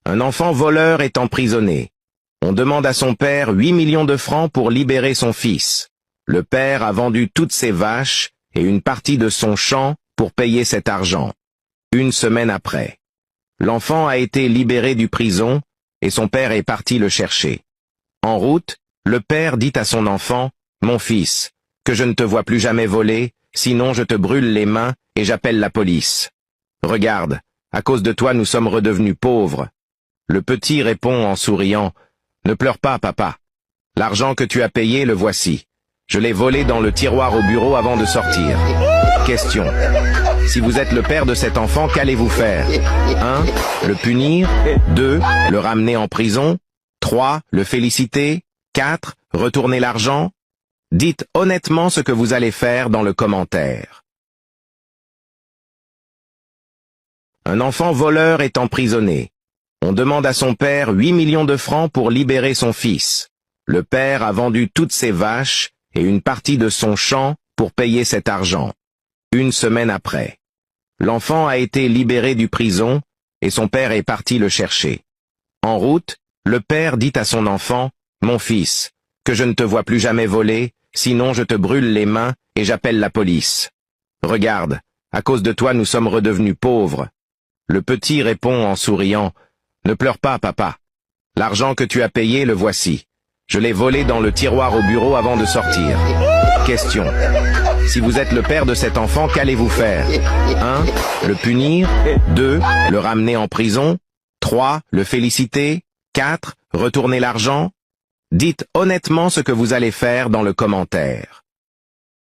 Un enfant voleur est emprisonné. On demande à son père 8 millions de francs pour libérer son fils. Le père a vendu toutes ses vaches et une partie de son champ pour payer cet argent. Une semaine après, l'enfant a été libéré du prison et son père est parti le chercher. En route, le père dit à son enfant, « Mon fils, que je ne te vois plus jamais voler, sinon je te brûle les mains et j'appelle la police. Regarde, à cause de toi nous sommes redevenus pauvres. » Le petit répond en souriant, « Ne pleure pas, papa. L'argent que tu as payé, le voici. Je l'ai volé dans le tiroir au bureau avant de sortir. » Question. Si vous êtes le père de cet enfant, qu'allez-vous faire? 1. Le punir. 2. Le ramener en prison. 3. Le féliciter. 4. Retourner l'argent. Dites honnêtement ce que vous allez faire dans le commentaire. Un enfant voleur est emprisonné. On demande à son père 8 millions de francs pour libérer son fils. Le père a vendu toutes ses vaches et une partie de son champ pour payer cet argent. Une semaine après, l'enfant a été libéré du prison et son père est parti le chercher. En route, le père dit à son enfant, « Mon fils, que je ne te vois plus jamais voler, sinon je te brûle les mains et j'appelle la police. Regarde, à cause de toi nous sommes redevenus pauvres. » Le petit répond en souriant, « Ne pleure pas, papa. L'argent que tu as payé, le voici. Je l'ai volé dans le tiroir au bureau avant de sortir. » Question. Si vous êtes le père de cet enfant, qu'allez-vous faire? 1. Le punir. 2. Le ramener en prison. 3. Le féliciter. 4. Retourner l'argent. Dites honnêtement ce que vous allez faire dans le commentaire.